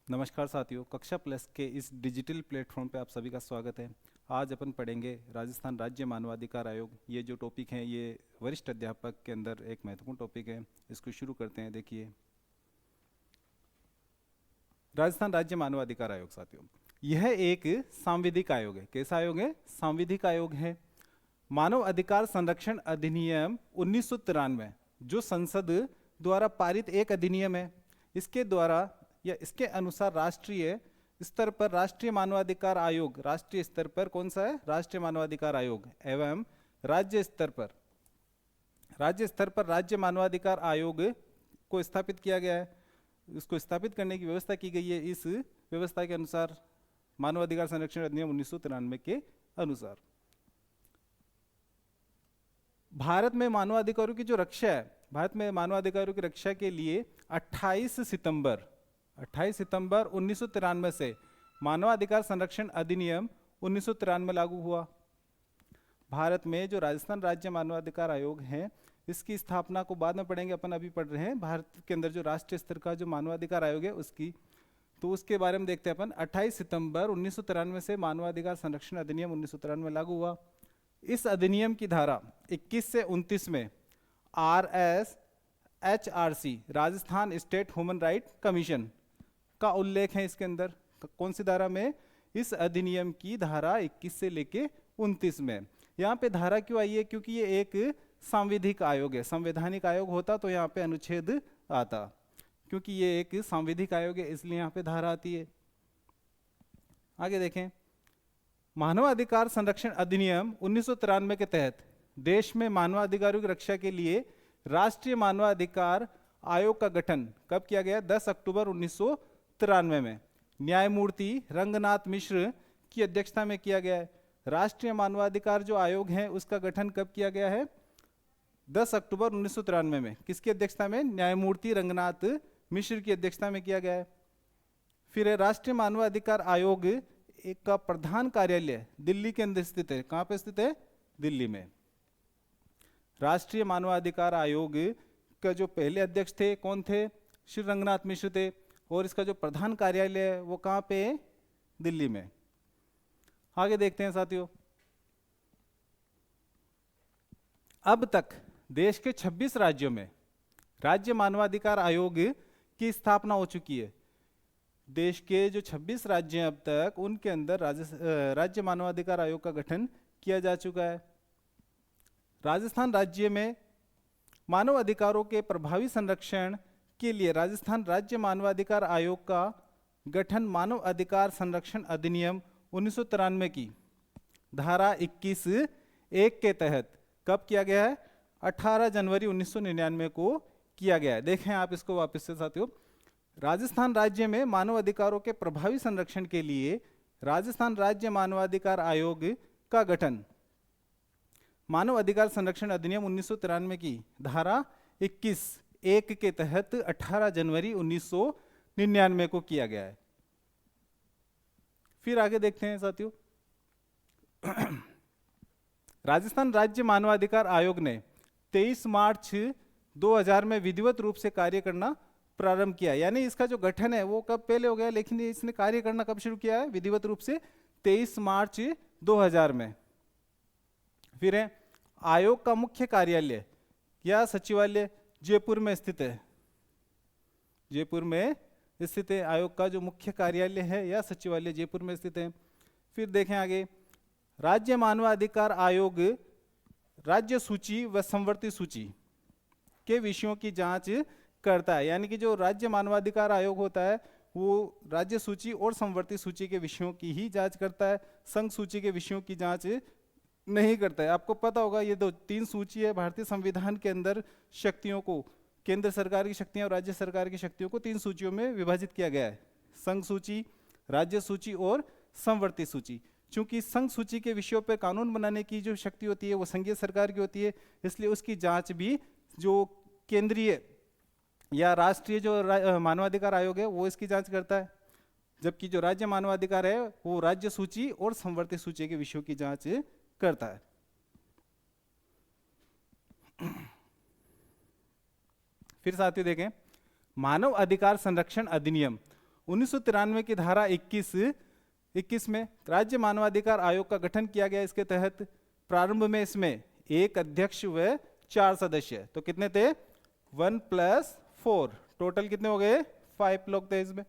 नमस्कार साथियों, कक्षा प्लस के इस डिजिटल प्लेटफॉर्म पे आप सभी का स्वागत है। आज अपन पढ़ेंगे राजस्थान राज्य मानवाधिकार आयोग। ये जो टॉपिक है ये वरिष्ठ अध्यापक के अंदर एक महत्वपूर्ण टॉपिक है। इसको शुरू करते हैं। देखिए, राजस्थान राज्य मानवाधिकार आयोग साथियों, यह एक सांविधिक आयोग है। कैसा आयोग है? सांविधिक आयोग है। मानव अधिकार संरक्षण अधिनियम 1993 जो संसद द्वारा पारित एक अधिनियम है, इसके द्वारा या इसके अनुसार राष्ट्रीय स्तर पर राष्ट्रीय मानवाधिकार आयोग, राष्ट्रीय स्तर पर कौन सा है? राष्ट्रीय मानवाधिकार आयोग, एवं राज्य स्तर पर राज्य मानवाधिकार आयोग को स्थापित किया गया है। इसको स्थापित करने की व्यवस्था की गई है। इस व्यवस्था के अनुसार मानवाधिकार संरक्षण अधिनियम 1993 के अनुसार भारत में मानवाधिकारों की जो रक्षा है, भारत में मानवाधिकारों की रक्षा के लिए 28 सितंबर 1993 से मानवाधिकार संरक्षण अधिनियम 1993 लागू हुआ। भारत में जो राजस्थान राज्य मानवाधिकार आयोग है, इसकी स्थापना को बाद में पढ़ेंगे, अपन अभी पढ़ रहे हैं भारत के अंदर जो राष्ट्रीय स्तर का जो मानवाधिकार आयोग है उसकी, तो उसके बारे में देखते हैं अपन। 28 सितंबर 1993 से मानवाधिकार संरक्षण अधिनियम 1993 लागू हुआ। इस अधिनियम की धारा 21 से 29 में RSHRC, Rajasthan state human right commission का उल्लेख है। इसके अंदर कौन सी धारा में? इस अधिनियम की धारा 21 से लेके 29 में। यहाँ पे धारा क्यों आई है? क्योंकि ये एक सांविधिक आयोग है। संवैधानिक आयोग होता तो यहाँ पे अनुच्छेद आता, क्योंकि ये एक सांविधिक आयोग है इसलिए यहाँ पे धारा आती है। आगे देखें, मानवाधिकार संरक्षण अधिनियम 1993 के तहत देश में मानवाधिकारों की रक्षा के लिए राष्ट्रीय मानवाधिकार आयोग का गठन कब किया गया? 10 अक्टूबर 1993 में न्यायमूर्ति रंगनाथ मिश्र की अध्यक्षता में किया गया है। राष्ट्रीय मानवाधिकार जो आयोग है उसका गठन कब किया गया है? 10 अक्टूबर 1993 में। किसकी अध्यक्षता में? न्यायमूर्ति रंगनाथ मिश्र की अध्यक्षता में किया गया है। फिर राष्ट्रीय मानवाधिकार आयोग एक का प्रधान कार्यालय दिल्ली के अंदर स्थित है। कहां पे स्थित है? दिल्ली में। राष्ट्रीय मानवाधिकार आयोग का जो पहले अध्यक्ष थे कौन थे? श्री रंगनाथ मिश्र थे। और इसका जो प्रधान कार्यालय है वो कहां पे है? दिल्ली में। आगे देखते हैं साथियों, अब तक देश के 26 राज्यों में राज्य मानवाधिकार आयोग की स्थापना हो चुकी है। देश के जो 26 राज्य हैं अब तक, उनके अंदर राज्य मानवाधिकार आयोग का गठन किया जा चुका है। राजस्थान राज्य में मानव अधिकारों के प्रभावी संरक्षण के लिए राजस्थान राज्य मानवाधिकार आयोग का गठन मानव अधिकार संरक्षण अधिनियम 1993 की धारा 21(1) के तहत कब किया गया है? 18 जनवरी 1999 को किया गया है। देखें आप इसको वापस से साथियों, राजस्थान राज्य में मानव अधिकारों के प्रभावी संरक्षण के लिए राजस्थान राज्य मानवाधिकार आयोग का गठन मानव अधिकार संरक्षण अधिनियम 1993 की धारा 21(1) के तहत 18 जनवरी 1999 को किया गया है। फिर आगे देखते हैं साथियों, राजस्थान राज्य मानवाधिकार आयोग ने 23 मार्च 2000 में विधिवत रूप से कार्य करना प्रारंभ किया। यानी इसका जो गठन है वो कब पहले हो गया, लेकिन इसने कार्य करना कब शुरू किया है? विधिवत रूप से 23 मार्च 2000 में। फिर है, आयोग का मुख्य कार्यालय या सचिवालय जयपुर में स्थित है। जयपुर में स्थित है। आयोग का जो मुख्य कार्यालय है या सचिवालय जयपुर में स्थित है। फिर देखें आगे, राज्य मानवाधिकार आयोग राज्य सूची व संवर्ती सूची के विषयों की जांच करता है। यानी कि जो राज्य मानवाधिकार आयोग होता है वो राज्य सूची और संवर्ती सूची के विषयों की ही जांच करता है, संघ सूची के विषयों की जांच नहीं करता है। आपको पता होगा ये दो 3 सूची है भारतीय संविधान के अंदर। शक्तियों को, केंद्र सरकार की शक्तियां और राज्य सरकार की शक्तियों को 3 सूचियों में विभाजित किया गया है, संघ सूची, राज्य सूची और संवर्ती सूची। चूंकि संघ सूची के विषयों पर कानून बनाने की जो शक्ति होती है वो संघीय सरकार की होती है, इसलिए उसकी जांच भी जो केंद्रीय या राष्ट्रीय जो मानवाधिकार आयोग है वो इसकी जांच करता है, जबकि जो राज्य मानवाधिकार है वो राज्य सूची और संवर्ती सूची के विषयों की जांच करता है। फिर साथियों देखें, मानव अधिकार संरक्षण अधिनियम 1993 की धारा 21 में राज्य मानवाधिकार आयोग का गठन किया गया। इसके तहत प्रारंभ में इसमें एक अध्यक्ष व 4 सदस्य, तो कितने थे 1 + 4, टोटल कितने हो गए 5 लोग थे इसमें।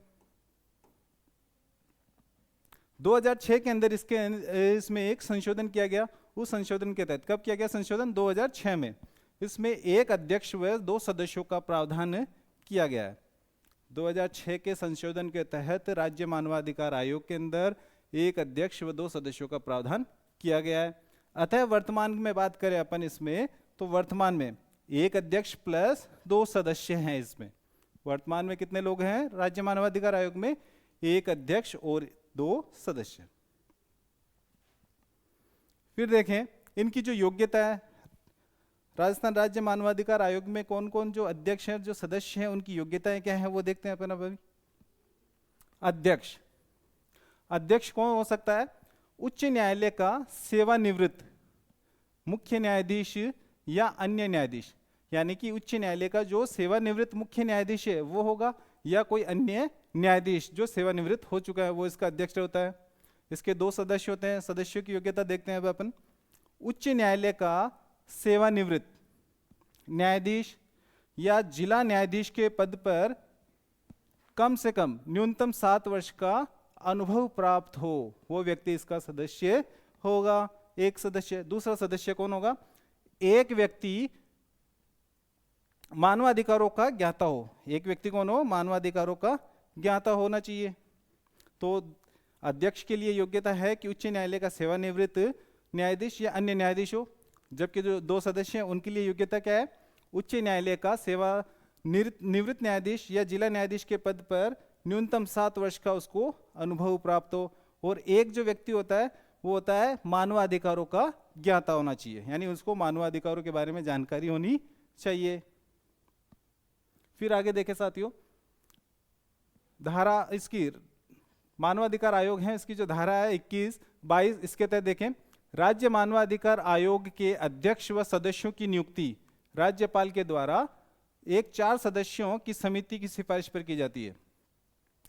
2006 के अंदर इसमें एक संशोधन किया गया। उस संशोधन के तहत, कब किया गया संशोधन, 2006 में, इसमें एक अध्यक्ष व 2 सदस्यों का प्रावधान किया गया है। 2006 के संशोधन के तहत राज्य मानवाधिकार आयोग के अंदर एक अध्यक्ष व 2 सदस्यों का प्रावधान किया गया है। अतः वर्तमान में बात करें अपन इसमें, तो वर्तमान में एक अध्यक्ष प्लस 2 सदस्य हैं। इसमें वर्तमान में कितने लोग हैं राज्य मानवाधिकार आयोग में, एक अध्यक्ष और 2 सदस्य। फिर देखें इनकी जो योग्यता है, राजस्थान राज्य मानवाधिकार आयोग में कौन कौन जो अध्यक्ष हैं, जो सदस्य हैं, उनकी योग्यताएं क्या हैं वो देखते हैं अपन अभी। अध्यक्ष कौन हो सकता है, उच्च न्यायालय का सेवानिवृत्त मुख्य न्यायाधीश या अन्य न्यायाधीश, यानी कि उच्च न्यायालय का जो सेवानिवृत्त मुख्य न्यायाधीश है वो होगा, या कोई अन्य न्यायाधीश जो सेवानिवृत्त हो चुका है वो इसका अध्यक्ष होता है। इसके 2 सदस्य होते हैं। सदस्यों की योग्यता देखते हैं अब अपन। उच्च न्यायालय का सेवानिवृत्त न्यायाधीश या जिला न्यायाधीश के पद पर कम से कम न्यूनतम 7 वर्ष का अनुभव प्राप्त हो, वो व्यक्ति इसका सदस्य होगा, एक सदस्य। दूसरा सदस्य कौन होगा, एक व्यक्ति मानवाधिकारों का ज्ञाता हो। एक व्यक्ति कौन हो, मानवाधिकारों का ज्ञाता होना चाहिए। तो अध्यक्ष के लिए योग्यता है कि उच्च न्यायालय का सेवानिवृत्त न्यायाधीश या अन्य न्यायाधीश हो, जबकि जो 2 सदस्य हैं उनके लिए योग्यता क्या है, उच्च न्यायालय का सेवानिवृत्त न्यायाधीश या जिला न्यायाधीश के पद पर न्यूनतम 7 वर्ष का उसको अनुभव प्राप्त हो, और एक जो व्यक्ति होता है वो होता है मानवाधिकारों का ज्ञाता होना चाहिए, यानी उसको मानवाधिकारों के बारे में जानकारी होनी चाहिए। फिर आगे देखें साथियों, धारा इसकी मानवाधिकार आयोग है, इसकी जो धारा है 21, 22, इसके तहत देखें राज्य मानवाधिकार आयोग के अध्यक्ष व सदस्यों की नियुक्ति राज्यपाल के द्वारा एक 4 सदस्यों की समिति की सिफारिश पर की जाती है।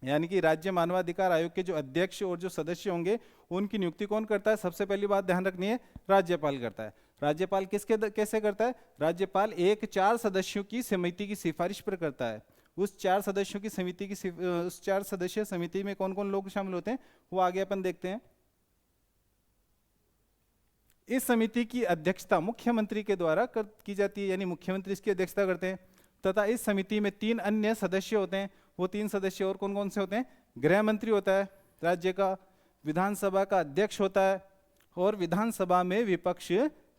यानी कि राज्य मानवाधिकार आयोग के जो अध्यक्ष और जो सदस्य होंगे उनकी नियुक्ति कौन करता है, सबसे पहली बात ध्यान रखनी है, राज्यपाल करता है। राज्यपाल कैसे करता है, राज्यपाल एक 4 सदस्यों की समिति की सिफारिश पर करता है। उस 4 सदस्यों की समिति की उस 4 सदस्य समिति में कौन कौन लोग शामिल होते हैं वो आगे अपन देखते हैं। इस समिति की अध्यक्षता मुख्यमंत्री के द्वारा की जाती है, यानी मुख्यमंत्री इसकी अध्यक्षता करते हैं, तथा इस समिति में 3 अन्य सदस्य होते हैं। वो 3 सदस्य और कौन कौन से होते हैं, गृह मंत्री होता है राज्य का, विधानसभा का अध्यक्ष होता है, और विधानसभा में विपक्ष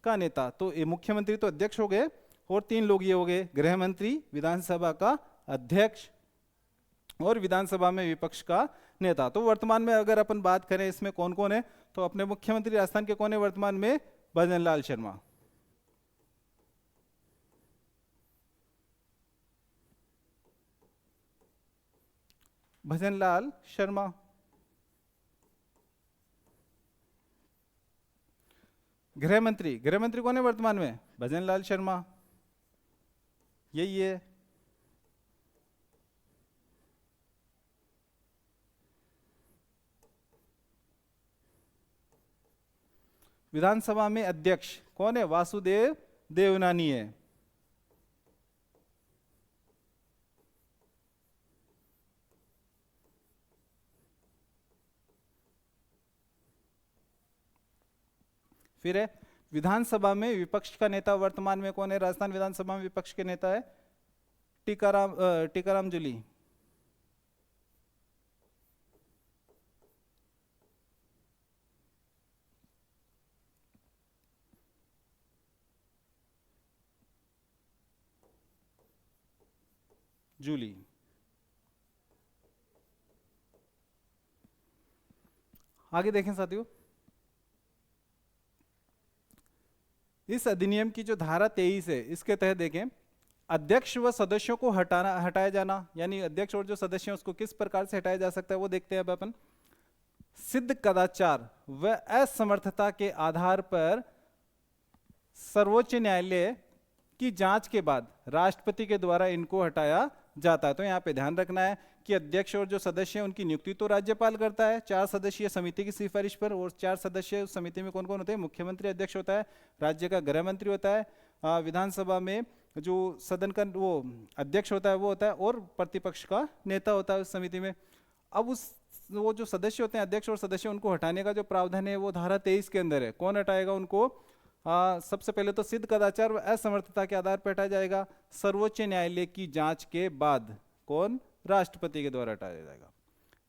का नेता। तो ये मुख्यमंत्री तो अध्यक्ष हो गए, और 3 लोग ये हो गए, गृह मंत्री, विधानसभा का अध्यक्ष और विधानसभा में विपक्ष का नेता। तो वर्तमान में अगर अपन बात करें इसमें कौन कौन है, तो अपने मुख्यमंत्री राजस्थान के कौन है वर्तमान में, भजनलाल शर्मा। भजनलाल शर्मा। गृह मंत्री कौन है वर्तमान में, भजनलाल शर्मा, यही है। विधानसभा में अध्यक्ष कौन है, वासुदेव देवनानी है। फिर है विधानसभा में विपक्ष का नेता वर्तमान में कौन है, राजस्थान विधानसभा में विपक्ष के नेता है टीकाराम जूली। आगे देखें साथियों, इस अधिनियम की जो धारा 23 है इसके तहत देखें अध्यक्ष व सदस्यों को हटाया जाना, यानी अध्यक्ष और जो सदस्य हैं उसको किस प्रकार से हटाया जा सकता है वो देखते हैं अब अपन। सिद्ध कदाचार व असमर्थता के आधार पर सर्वोच्च न्यायालय की जांच के बाद राष्ट्रपति के द्वारा इनको हटाया जाता है। तो यहाँ पे ध्यान रखना है कि अध्यक्ष और जो सदस्य हैं उनकी नियुक्ति तो राज्यपाल करता है 4 सदस्यीय समिति की सिफारिश पर, और 4 सदस्य उस समिति में कौन कौन होते हैं? मुख्यमंत्री अध्यक्ष होता है, राज्य का गृह मंत्री होता है, विधानसभा में जो सदन का वो अध्यक्ष होता है वो होता है, और प्रतिपक्ष का नेता होता है उस समिति में। अब वो जो सदस्य होते हैं अध्यक्ष और सदस्य, उनको हटाने का जो प्रावधान है वो धारा 23 के अंदर है। कौन हटाएगा उनको? सबसे पहले तो सिद्ध कदाचार व असमर्थता के आधार पर हटाया जाएगा, सर्वोच्च न्यायालय की जांच के बाद। कौन? राष्ट्रपति के द्वारा हटाया जाएगा।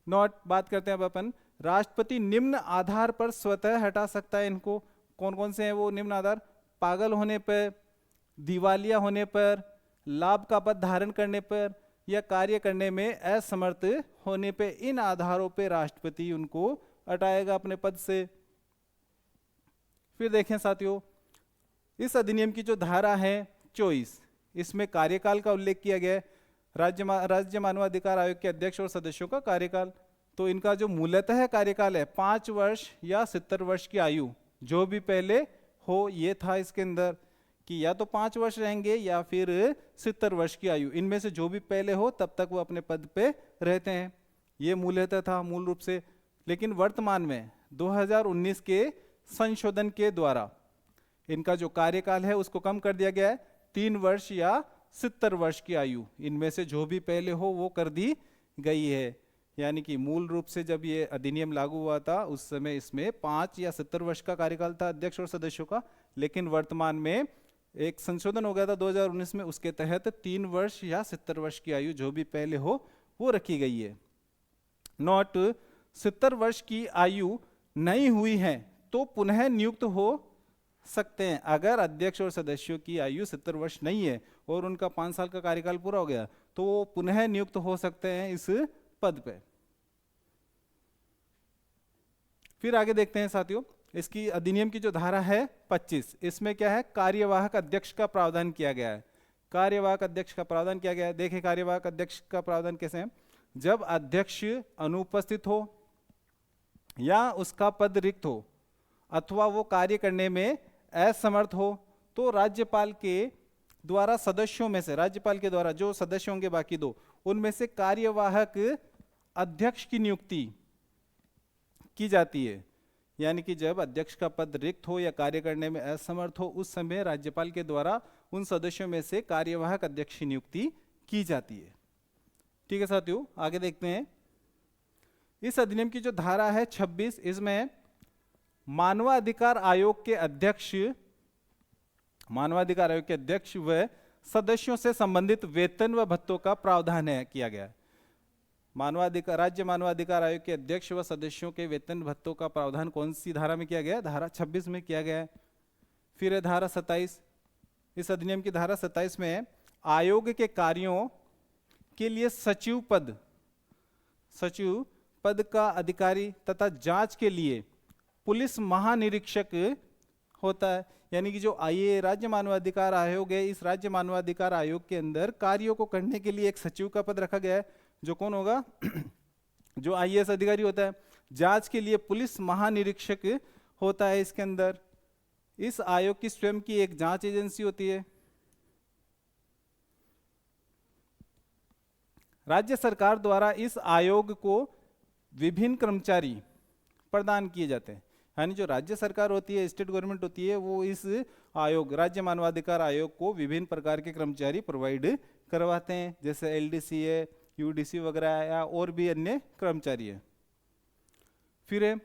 नोट बात करते हैं अब अपन, राष्ट्रपति निम्न आधार पर स्वतः हटा सकता है इनको। कौन कौन से हैं वो निम्न आधार? पागल होने पर, दिवालिया होने पर, लाभ का पद धारण करने पर, या कार्य करने में असमर्थ होने पे, इन आधारों पे राष्ट्रपति उनको हटाएगा अपने पद से। फिर देखें साथियों, इस अधिनियम की जो धारा है 24, इसमें कार्यकाल का उल्लेख किया गया है। राज्य मानवाधिकार आयोग के अध्यक्ष और सदस्यों का कार्यकाल, तो इनका जो मूलतः कार्यकाल है 5 वर्ष या 70 वर्ष की आयु, जो भी पहले हो, ये था इसके अंदर कि या तो 5 वर्ष रहेंगे या फिर 70 वर्ष की आयु, इनमें से जो भी पहले हो तब तक वो अपने पद पे रहते हैं। ये मूलतः था मूल रूप से। लेकिन वर्तमान में 2019 के संशोधन के द्वारा इनका जो कार्यकाल है उसको कम कर दिया गया है, 3 वर्ष या 70 वर्ष की आयु, इनमें से जो भी पहले हो वो कर दी गई है। यानी कि मूल रूप से जब ये अधिनियम लागू हुआ था उस समय इसमें 5 या 70 वर्ष का कार्यकाल था अध्यक्ष और सदस्यों का, लेकिन वर्तमान में एक संशोधन हो गया था 2019 में, उसके तहत 3 वर्ष या 70 वर्ष की आयु जो भी पहले हो वो रखी गई है। नोट, 70 वर्ष की आयु नहीं हुई है तो पुनः नियुक्त हो सकते हैं। अगर अध्यक्ष और सदस्यों की आयु 70 वर्ष नहीं है और उनका 5 साल का कार्यकाल पूरा हो गया तो वो पुनः नियुक्त हो सकते हैं इस पद पे। फिर आगे देखते हैं साथियों, इसकी अधिनियम की जो धारा है 25, इसमें क्या है? कार्यवाहक अध्यक्ष का प्रावधान किया गया है। कार्यवाहक अध्यक्ष का प्रावधान किया गया है। देखिए कार्यवाहक अध्यक्ष का प्रावधान कैसे है? जब अध्यक्ष अनुपस्थित हो या उसका पद रिक्त हो अथवा वो कार्य करने में असमर्थ हो तो राज्यपाल के द्वारा सदस्यों में से, राज्यपाल के द्वारा जो सदस्य होंगे बाकी 2, उनमें से कार्यवाहक अध्यक्ष की नियुक्ति की जाती है। यानी कि जब अध्यक्ष का पद रिक्त हो या कार्य करने में असमर्थ हो उस समय राज्यपाल के द्वारा उन सदस्यों में से कार्यवाहक अध्यक्ष की नियुक्ति की जाती है। ठीक है साथियों, आगे देखते हैं। इस अधिनियम की जो धारा है 26, इसमें मानवाधिकार आयोग के अध्यक्ष व सदस्यों से संबंधित वेतन व भत्तों का प्रावधान है किया गया है। राज्य मानवाधिकार आयोग के अध्यक्ष व सदस्यों के वेतन भत्तों का प्रावधान कौन सी धारा में किया गया है? धारा 26 में किया गया है। फिर है धारा 27। इस अधिनियम की धारा 27 में आयोग के कार्यों के लिए सचिव पद का अधिकारी तथा जांच के लिए पुलिस महानिरीक्षक होता है। यानी कि जो ये राज्य मानवाधिकार आयोग है, इस राज्य मानवाधिकार आयोग के अंदर कार्यों को करने के लिए एक सचिव का पद रखा गया है, जो कौन होगा? जो IAS अधिकारी होता है। जांच के लिए पुलिस महानिरीक्षक होता है इसके अंदर। इस आयोग की स्वयं की एक जांच एजेंसी होती है। राज्य सरकार द्वारा इस आयोग को विभिन्न कर्मचारी प्रदान किए जाते हैं। यानी जो राज्य सरकार होती है, स्टेट गवर्नमेंट होती है, वो इस आयोग, राज्य मानवाधिकार आयोग को विभिन्न प्रकार के कर्मचारी प्रोवाइड करवाते हैं, जैसे LDC है, UDC वगैरह या और भी अन्य कर्मचारी है। फिर है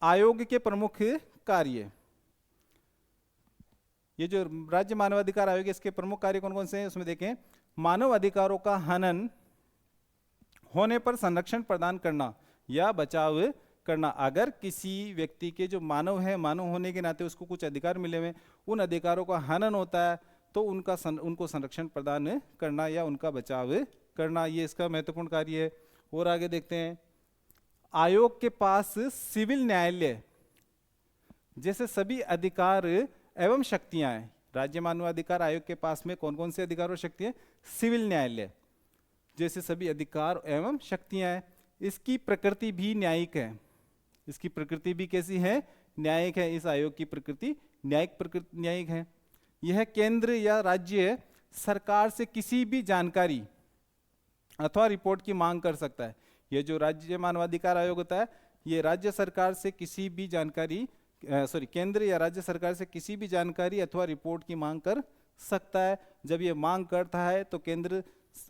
आयोग के प्रमुख कार्य। ये जो राज्य मानवाधिकार आयोग है इसके प्रमुख कार्य कौन कौन से हैं उसमें देखें। मानव अधिकारों का हनन होने पर संरक्षण प्रदान करना या बचाव करना। अगर किसी व्यक्ति के जो मानव होने के नाते उसको कुछ अधिकार मिले हुए, उन अधिकारों का हनन होता है तो उनको संरक्षण प्रदान करना या उनका बचाव करना, ये इसका महत्वपूर्ण कार्य है। और आगे देखते हैं, आयोग के पास सिविल न्यायालय जैसे सभी अधिकार एवं शक्तियां हैं। राज्य मानवाधिकार आयोग के पास में कौन कौन से अधिकार और शक्तियां? सिविल न्यायालय जैसे सभी अधिकार एवं शक्तियां हैं। इसकी प्रकृति भी न्यायिक है। इसकी प्रकृति भी कैसी है? न्यायिक है। इस आयोग की प्रकृति न्यायिक है। यह केंद्र या राज्य सरकार से किसी भी जानकारी अथवा रिपोर्ट की मांग कर सकता है। ये जो राज्य मानवाधिकार आयोग होता है, ये राज्य सरकार से किसी भी जानकारी, केंद्र या राज्य सरकार से किसी भी जानकारी अथवा रिपोर्ट की मांग कर सकता है। जब ये मांग करता है तो केंद्र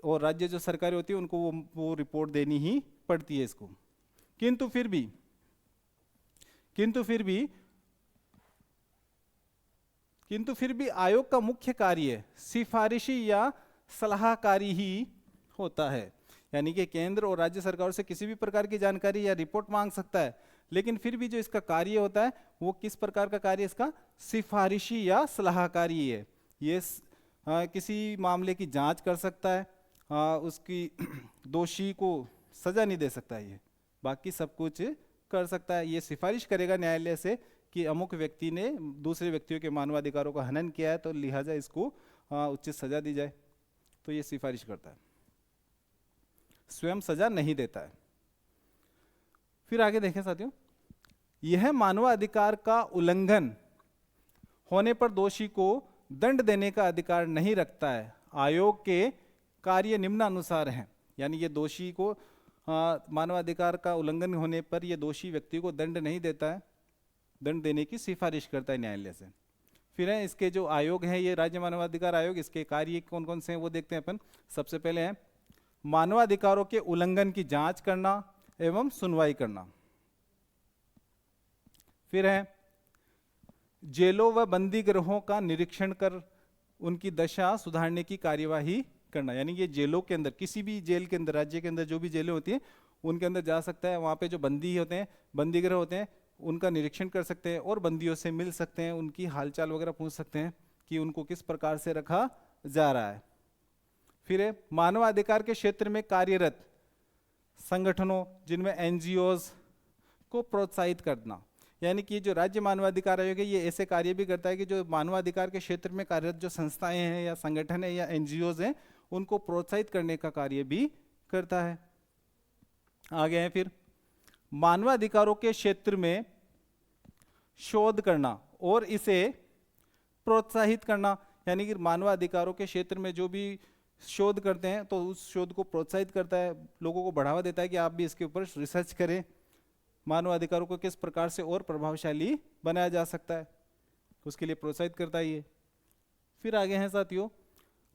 और राज्य जो सरकारें होती है उनको वो रिपोर्ट देनी ही पड़ती है इसको। किंतु फिर भी आयोग का मुख्य कार्य सिफारिशी या सलाहकारी ही होता है। यानी कि केंद्र और राज्य सरकारों से किसी भी प्रकार की जानकारी या रिपोर्ट मांग सकता है, लेकिन फिर भी जो इसका कार्य होता है वो किस प्रकार का कार्य, इसका सिफारिशी या सलाहकारी है। ये किसी मामले की जांच कर सकता है, उसकी दोषी को सजा नहीं दे सकता है, ये बाकी सब कुछ कर सकता है। ये सिफारिश करेगा न्यायालय से कि अमुक व्यक्ति ने दूसरे व्यक्तियों के मानवाधिकारों का हनन किया है, तो लिहाजा इसको उचित सजा दी जाए। तो ये सिफारिश करता है, स्वयं सजा नहीं देता है। फिर आगे देखें साथियों, यह मानवाधिकार का उल्लंघन होने पर दोषी को दंड देने का अधिकार नहीं रखता है। आयोग के कार्य निम्नानुसार हैं। यानी ये दोषी को मानवाधिकार का उल्लंघन होने पर ये दोषी व्यक्ति को दंड नहीं देता है, दंड देने की सिफारिश करता है न्यायालय से। फिर है इसके जो आयोग हैं, ये राज्य मानवाधिकार आयोग, इसके कार्य कौन कौन से हैं वो देखते हैं अपन। सबसे पहले है मानवाधिकारों के उल्लंघन की जांच करना एवं सुनवाई करना। फिर है जेलों व बंदी गृहों का निरीक्षण कर उनकी दशा सुधारने की कार्यवाही करना। यानी ये जेलों के अंदर, किसी भी जेल के अंदर, राज्य के अंदर जो भी जेलें होती हैं उनके अंदर जा सकता है, वहाँ पे जो बंदी होते हैं, बंदी गृह होते हैं, उनका निरीक्षण कर सकते हैं और बंदियों से मिल सकते हैं, उनकी हालचाल वगैरह पूछ सकते हैं कि उनको किस प्रकार से रखा जा रहा है। फिर है मानवाधिकार के क्षेत्र में कार्यरत संगठनों जिनमें एनजीओज को प्रोत्साहित करना। यानी कि जो राज्य मानवाधिकार आयोग है ये ऐसे कार्य भी करता है कि जो मानवाधिकार के क्षेत्र में कार्यरत जो संस्थाएं हैं या संगठन है या एनजीओज हैं उनको प्रोत्साहित करने का कार्य भी करता है। आगे है फिर मानवाधिकारों के क्षेत्र में शोध करना और इसे प्रोत्साहित करना। यानी कि मानवाधिकारों के क्षेत्र में जो भी शोध करते हैं तो उस शोध को प्रोत्साहित करता है, लोगों को बढ़ावा देता है कि आप भी इसके ऊपर रिसर्च करें, मानवाधिकारों को किस प्रकार से और प्रभावशाली बनाया जा सकता है, उसके लिए प्रोत्साहित करता है ये। फिर आगे हैं साथियों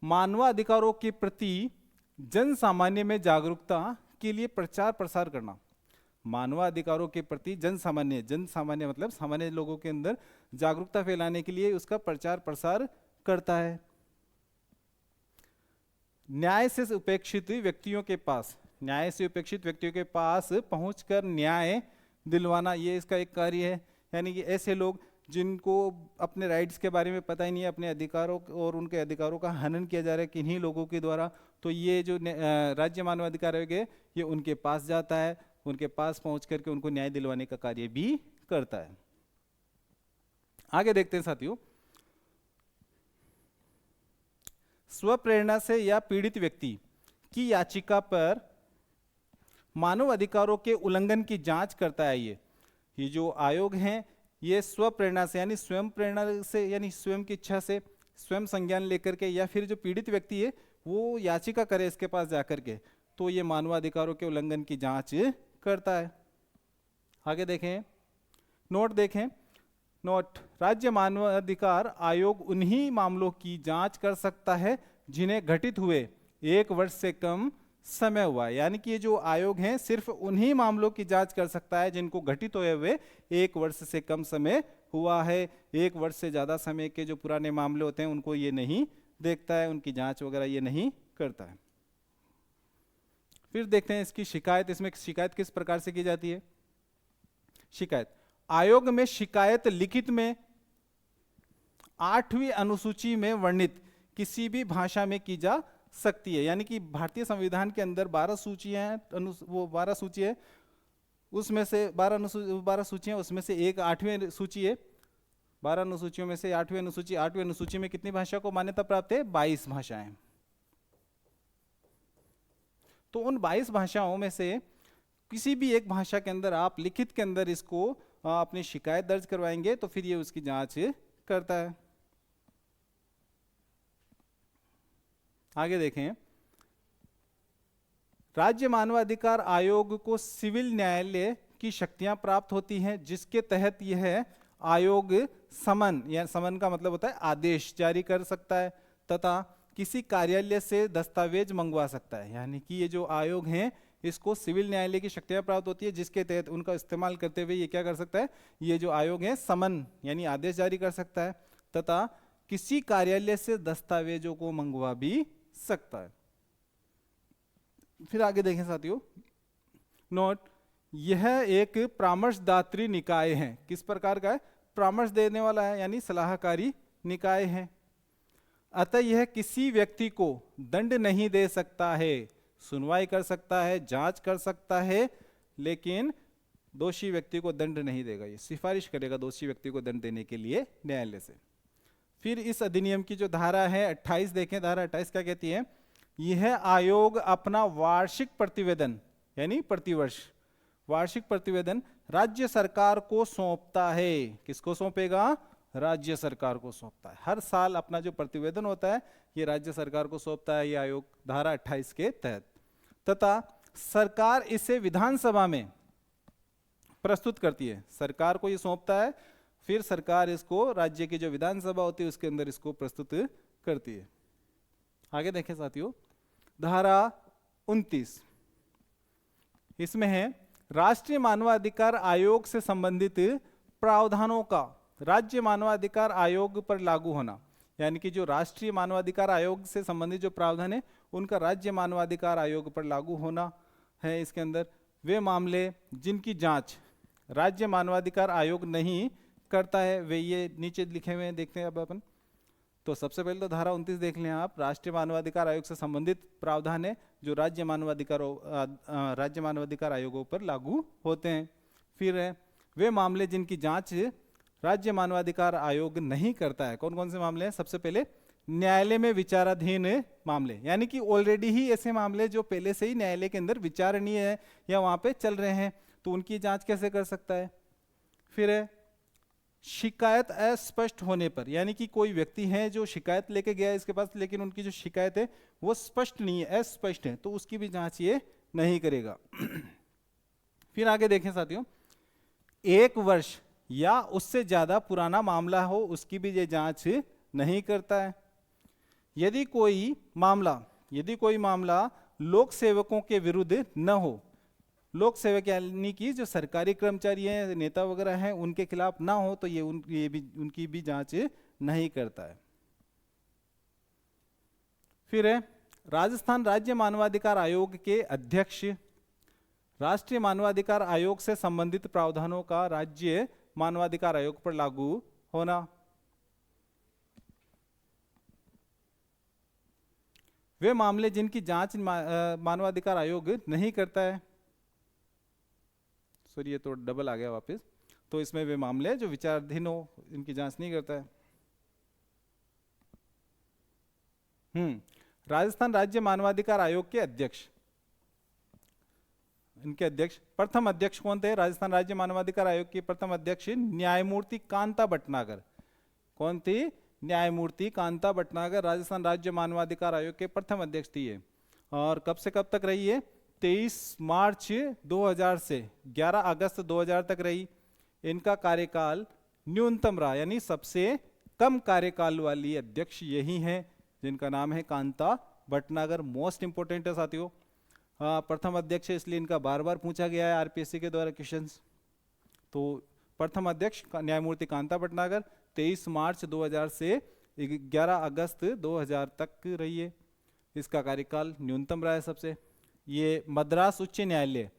मानवाधिकारों के प्रति जन सामान्य में जागरूकता के लिए प्रचार प्रसार करना। मानवाधिकारों के प्रति जन सामान्य मतलब सामान्य लोगों के अंदर जागरूकता फैलाने के लिए उसका प्रचार प्रसार करता है। न्याय से उपेक्षित व्यक्तियों के पास पहुंचकर न्याय दिलवाना, ये इसका एक कार्य है। यानी कि ऐसे लोग जिनको अपने राइट्स के बारे में पता ही नहीं है, अपने अधिकारों और उनके अधिकारों का हनन किया जा रहा है किन्हीं लोगों के द्वारा, तो ये जो राज्य मानवाधिकार आयोग है ये उनके पास जाता है, उनके पास पहुंच करके उनको न्याय दिलवाने का कार्य भी करता है। आगे देखते हैं साथियों, स्वप्रेरणा से या पीड़ित व्यक्ति की याचिका पर मानव अधिकारों के उल्लंघन की जांच करता है। ये जो आयोग हैं ये स्वप्रेरणा से यानी स्वयं प्रेरणा से यानी स्वयं की इच्छा से स्वयं संज्ञान लेकर के या फिर जो पीड़ित व्यक्ति है वो याचिका करे इसके पास जाकर के, तो ये मानवाधिकारों के उल्लंघन की जांच करता है। आगे देखें, नोट देखें, नोट राज्य मानवाधिकार आयोग उन्हीं मामलों की जांच कर सकता है जिन्हें घटित हुए 1 वर्ष से कम समय हुआ। यानी कि ये जो आयोग हैं सिर्फ उन्हीं मामलों की जांच कर सकता है जिनको घटित हुए हुए 1 वर्ष से कम समय हुआ है। 1 वर्ष से ज्यादा समय के जो पुराने मामले होते हैं उनको ये नहीं देखता है, उनकी जांच वगैरह ये नहीं करता है। फिर देखते हैं इसकी शिकायत। इसमें शिकायत किस प्रकार से की जाती है। शिकायत आयोग में शिकायत लिखित में 8वीं अनुसूची में वर्णित किसी भी भाषा में की जा सकती है। यानी कि भारतीय संविधान के अंदर 12 सूचियां हैं, वो 12 सूची है, उसमें से 12 सूचियां, उसमें से एक 8वीं सूची है। 12 अनुसूचियों में से 8वीं अनुसूची, 8वीं अनुसूची में कितनी भाषा को मान्यता प्राप्त है, 22 भाषाएं। तो उन 22 भाषाओं में से किसी भी एक भाषा के अंदर आप लिखित के अंदर इसको अपनी शिकायत दर्ज करवाएंगे तो फिर ये उसकी जांच करता है। आगे देखें, राज्य मानवाधिकार आयोग को सिविल न्यायालय की शक्तियां प्राप्त होती हैं, जिसके तहत यह आयोग समन, या समन का मतलब होता है आदेश, जारी कर सकता है तथा किसी कार्यालय से दस्तावेज मंगवा सकता है। यानी कि ये जो आयोग हैं, इसको सिविल न्यायालय की शक्तियां प्राप्त होती है, जिसके तहत उनका इस्तेमाल करते हुए ये क्या कर सकता है, ये जो आयोग है समन यानी आदेश जारी कर सकता है तथा किसी कार्यालय से दस्तावेजों को मंगवा भी सकता है। फिर आगे देखें साथियों, नोट, यह एक परामर्शदात्री निकाय है। किस प्रकार का है? परामर्श देने वाला है, यानी सलाहकारी निकाय है। अतः यह किसी व्यक्ति को दंड नहीं दे सकता है, सुनवाई कर सकता है, जांच कर सकता है, लेकिन दोषी व्यक्ति को दंड नहीं देगा। ये सिफारिश करेगा दोषी व्यक्ति को दंड देने के लिए न्यायालय से। फिर इस अधिनियम की जो धारा है 28 देखें, धारा 28 क्या कहती है? यह आयोग अपना वार्षिक प्रतिवेदन, यानी प्रतिवर्ष वार्षिक प्रतिवेदन राज्य सरकार को सौंपता है। किसको सौंपेगा? राज्य सरकार को सौंपता है। हर साल अपना जो प्रतिवेदन होता है ये राज्य सरकार को सौंपता है ये आयोग, धारा 28 के तहत। तथा सरकार इसे विधानसभा में प्रस्तुत करती है। सरकार को ये सौंपता है, फिर सरकार इसको राज्य की जो विधानसभा होती है उसके अंदर इसको प्रस्तुत करती है। आगे देखें साथियों, धारा 29, इसमें है राष्ट्रीय मानवाधिकार आयोग से संबंधित प्रावधानों का राज्य मानवाधिकार आयोग पर लागू होना। यानी कि जो राष्ट्रीय मानवाधिकार आयोग से संबंधित जो प्रावधान है उनका राज्य मानवाधिकार आयोग पर लागू होना है। इसके अंदर वे मामले जिनकी जांच राज्य मानवाधिकार आयोग नहीं करता है, वे ये नीचे लिखे हुए हैं, देखते हैं अब अपन। तो सबसे पहले तो धारा 29 देख लें आप, राष्ट्रीय मानवाधिकार आयोग से संबंधित प्रावधान है जो राज्य मानवाधिकार आयोगों पर लागू होते हैं। फिर है वे मामले जिनकी जांच राज्य मानवाधिकार आयोग नहीं करता है। कौन कौन से मामले हैं? सबसे पहले न्यायालय में विचाराधीन मामले, यानी कि ऑलरेडी ही ऐसे मामले जो पहले से ही न्यायालय के अंदर विचारणीय है या वहां पे चल रहे हैं, तो उनकी जांच कैसे कर सकता है। फिर है शिकायत अस्पष्ट होने पर, यानी कि कोई व्यक्ति है जो शिकायत लेके गया है इसके पास, लेकिन उनकी जो शिकायत है वो स्पष्ट नहीं है, अस्पष्ट है, तो उसकी भी जांच ये नहीं करेगा। फिर आगे देखें साथियों, 1 वर्ष या उससे ज्यादा पुराना मामला हो उसकी भी ये जांच नहीं करता है। यदि कोई मामला लोक सेवकों के विरुद्ध न हो, लोक सेवक यानी कि जो सरकारी कर्मचारी हैं, नेता वगैरह हैं, उनके खिलाफ ना हो, तो ये उनकी भी जांच नहीं करता है। फिर है राजस्थान राज्य मानवाधिकार आयोग के अध्यक्ष राष्ट्रीय मानवाधिकार आयोग से संबंधित प्रावधानों का राज्य मानवाधिकार आयोग पर लागू होना। वे मामले जिनकी जांच मानवाधिकार आयोग नहीं करता है, सॉरी ये तो डबल आ गया वापस, तो इसमें वे मामले जो विचाराधीन हो इनकी जांच नहीं करता है। राजस्थान राज्य मानवाधिकार आयोग के अध्यक्ष, इनके अध्यक्ष, प्रथम अध्यक्ष कौन थे? राजस्थान राज्य मानवाधिकार आयोग के प्रथम अध्यक्ष न्यायमूर्ति कांता भटनागर। कौन थी? न्यायमूर्ति कांता भटनागर राजस्थान राज्य मानवाधिकार आयोग के प्रथम अध्यक्ष थी ये। और कब से कब तक रही है? 23 मार्च 2000 से 11 अगस्त 2000 तक रही। इनका कार्यकाल न्यूनतम रहा, यानी सबसे कम कार्यकाल वाली अध्यक्ष यही हैं, जिनका नाम है कांता भटनागर। मोस्ट इंपोर्टेंट है साथियों, प्रथम अध्यक्ष है इसलिए इनका बार बार पूछा गया है आरपीएससी के द्वारा क्वेश्चंस। तो प्रथम अध्यक्ष न्यायमूर्ति कांता भटनागर 23 मार्च 2000 से 11 अगस्त 2000 तक रही है। इसका कार्यकाल न्यूनतम रहा है सबसे। ये मद्रास उच्च न्यायालय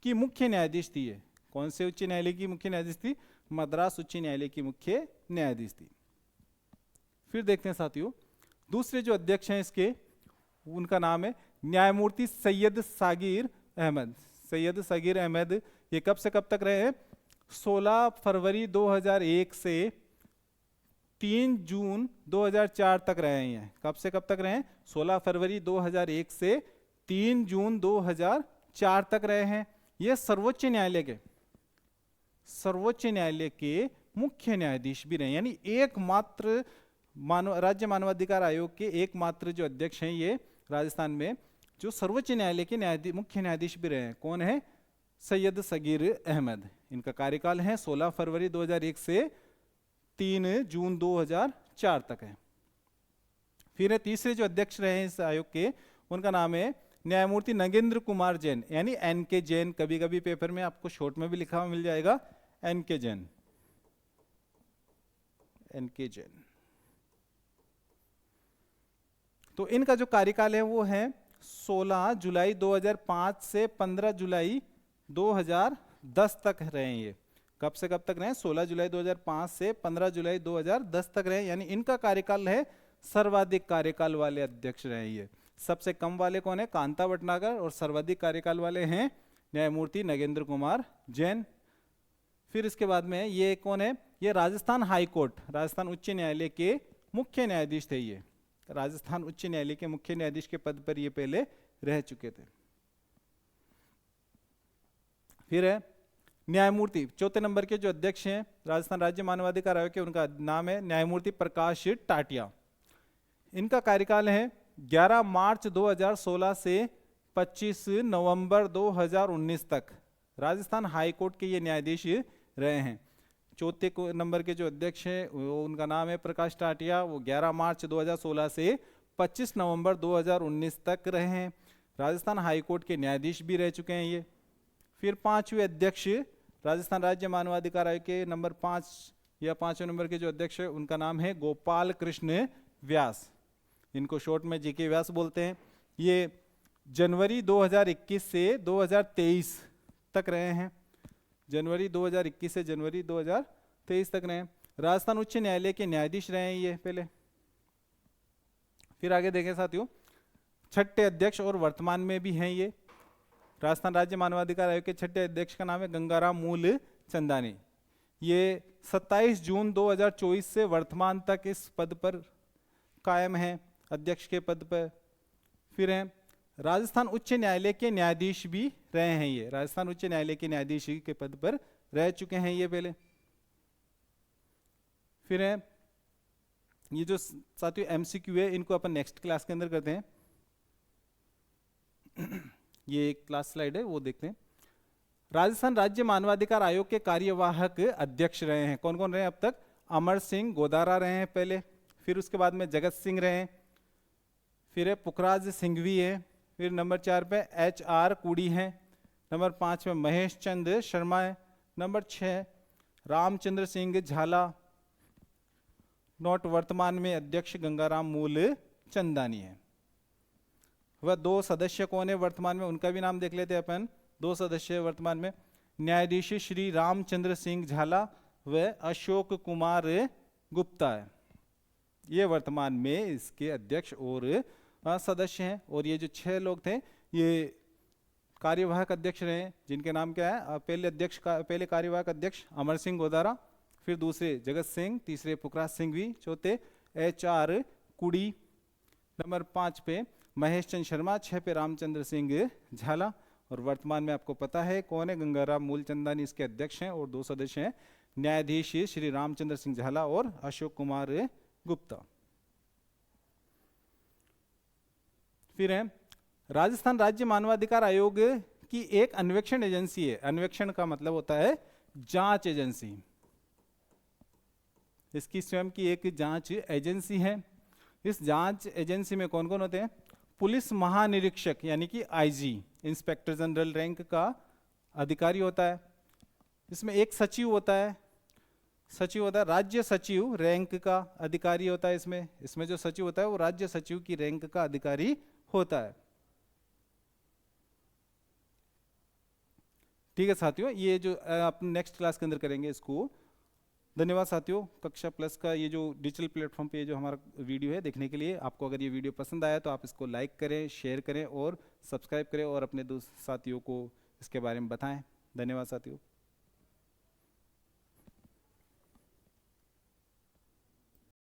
की मुख्य न्यायाधीश थी। ये कौन से उच्च न्यायालय की मुख्य न्यायाधीश थी? मद्रास उच्च न्यायालय की मुख्य न्यायाधीश थी। फिर देखते हैं साथियों, दूसरे जो अध्यक्ष हैं इसके, उनका नाम है न्यायमूर्ति सैयद सागिर अहमद। सैयद सागिर अहमद ये कब से कब तक रहे हैं? 16 फरवरी 2001 से 3 जून 2004 तक रहे हैं। कब से कब तक रहे हैं? 16 फरवरी 2001 से 3 जून 2004 तक रहे हैं। ये सर्वोच्च न्यायालय के मुख्य न्यायाधीश भी रहे, यानी एकमात्र राज्य मानवाधिकार आयोग के एकमात्र जो अध्यक्ष हैं ये राजस्थान में जो सर्वोच्च न्यायालय के मुख्य न्यायाधीश भी रहे हैं। कौन है? सैयद सगीर अहमद। इनका कार्यकाल है 16 फरवरी 2001 से 3 जून 2004 तक है। फिर तीसरे जो अध्यक्ष रहे हैं इस आयोग के, उनका नाम है न्यायमूर्ति नगेंद्र कुमार जैन, यानी NK जैन। कभी कभी पेपर में आपको शॉर्ट में भी लिखा हुआ मिल जाएगा NK जैन, NK जैन। तो इनका जो कार्यकाल है वो है 16 जुलाई 2005 से 15 जुलाई 2010 तक रहे। ये कब से कब तक रहे? 16 जुलाई 2005 से 15 जुलाई 2010 तक रहे, यानी इनका कार्यकाल है सर्वाधिक कार्यकाल वाले अध्यक्ष रहे। ये सबसे कम वाले कौन है? कांता भटनागर, और सर्वाधिक कार्यकाल वाले हैं न्यायमूर्ति नगेंद्र कुमार जैन। फिर इसके बाद में ये कौन है? ये राजस्थान हाई कोर्ट, राजस्थान उच्च न्यायालय के मुख्य न्यायाधीश थे। ये राजस्थान उच्च न्यायालय के मुख्य न्यायाधीश के पद पर ये पहले रह चुके थे। फिर है न्यायमूर्ति, चौथे नंबर के जो अध्यक्ष हैं राजस्थान राज्य मानवाधिकार आयोग के, उनका नाम है न्यायमूर्ति प्रकाश टाटिया। इनका कार्यकाल है 11 मार्च 2016 से 25 नवंबर 2019 तक। राजस्थान हाई कोर्ट के ये न्यायाधीश रहे हैं। चौथे नंबर के जो अध्यक्ष हैं उनका नाम है प्रकाश टाटिया। वो 11 मार्च 2016 से 25 नवंबर 2019 तक रहे हैं। राजस्थान हाई कोर्ट के न्यायाधीश भी रह चुके हैं ये। फिर पांचवें अध्यक्ष राजस्थान राज्य मानवाधिकार आयोग के नंबर 5 या 5वें नंबर के जो अध्यक्ष है उनका नाम है गोपाल कृष्ण व्यास। इनको शॉर्ट में जीके व्यास बोलते हैं। ये जनवरी 2021 से 2023 तक रहे हैं। जनवरी 2021 से जनवरी 2023 तक रहे हैं। राजस्थान उच्च न्यायालय के न्यायाधीश रहे हैं ये पहले। फिर आगे देखें साथियों, छठे अध्यक्ष और वर्तमान में भी हैं ये। राजस्थान राज्य मानवाधिकार आयोग के छठे अध्यक्ष का नाम है गंगाराम मूलचंदानी। ये 27 जून 2024 से वर्तमान तक इस पद पर कायम है, अध्यक्ष के पद पर। फिर हैं राजस्थान उच्च न्यायालय के न्यायाधीश भी रहे हैं ये। राजस्थान उच्च न्यायालय के न्यायाधीश के पद पर रह चुके हैं ये पहले। फिर है ये जो साथियों MCQ है, इनको अपन नेक्स्ट क्लास के अंदर करते हैं। ये एक क्लास स्लाइड है, वो देखते हैं। राजस्थान राज्य मानवाधिकार आयोग के कार्यवाहक अध्यक्ष रहे हैं। कौन कौन रहे हैं अब तक? अमर सिंह गोदारा रहे हैं पहले। फिर उसके बाद में जगत सिंह रहे हैं। फिर है पुखराज सिंघवी है। फिर नंबर 4 पे HR कुड़ी हैं। नंबर 5 में महेश चंद्र शर्मा है। नंबर 6 रामचंद्र सिंह झाला। नोट वर्तमान में अध्यक्ष गंगाराम मूलचंदानी है। वह 2 सदस्य कौन है वर्तमान में, उनका भी नाम देख लेते हैं अपन। 2 सदस्य वर्तमान में, न्यायाधीश श्री रामचंद्र सिंह झाला व अशोक कुमार गुप्ता है। ये वर्तमान में इसके अध्यक्ष और सदस्य हैं। और ये जो 6 लोग थे ये कार्यवाहक अध्यक्ष रहे, जिनके नाम क्या है? पहले कार्यवाहक अध्यक्ष अमर सिंह गोदारा, फिर दूसरे जगत सिंह, तीसरे पुखराज सिंघवी, चौथे HR कुड़ी, नंबर 5 पे महेश चंद्र शर्मा, 6 पे रामचंद्र सिंह झाला। और वर्तमान में आपको पता है कौन है? गंगाराम मूलचंदानी इसके अध्यक्ष हैं। और 2 सदस्य हैं, न्यायाधीश श्री रामचंद्र सिंह झाला और अशोक कुमार गुप्ता। फिर है राजस्थान राज्य मानवाधिकार आयोग की एक अन्वेषण एजेंसी है। अन्वेषण का मतलब होता है जांच एजेंसी। इसकी स्वयं की एक जांच एजेंसी है। इस जांच एजेंसी में कौन कौन होते हैं? पुलिस महानिरीक्षक यानी कि IG, इंस्पेक्टर जनरल रैंक का अधिकारी होता है। इसमें एक सचिव होता है। राज्य सचिव रैंक का अधिकारी होता है। इसमें जो सचिव होता है वो राज्य सचिव की रैंक का अधिकारी होता है। ठीक है साथियों, ये जो अपन नेक्स्ट क्लास के अंदर करेंगे इसको। धन्यवाद साथियों। कक्षा प्लस का ये जो डिजिटल प्लेटफॉर्म पे जो हमारा वीडियो है देखने के लिए। आपको अगर ये वीडियो पसंद आया तो आप इसको लाइक करें, शेयर करें और सब्सक्राइब करें और अपने दोस्त साथियों को इसके बारे में बताएं। धन्यवाद साथियों।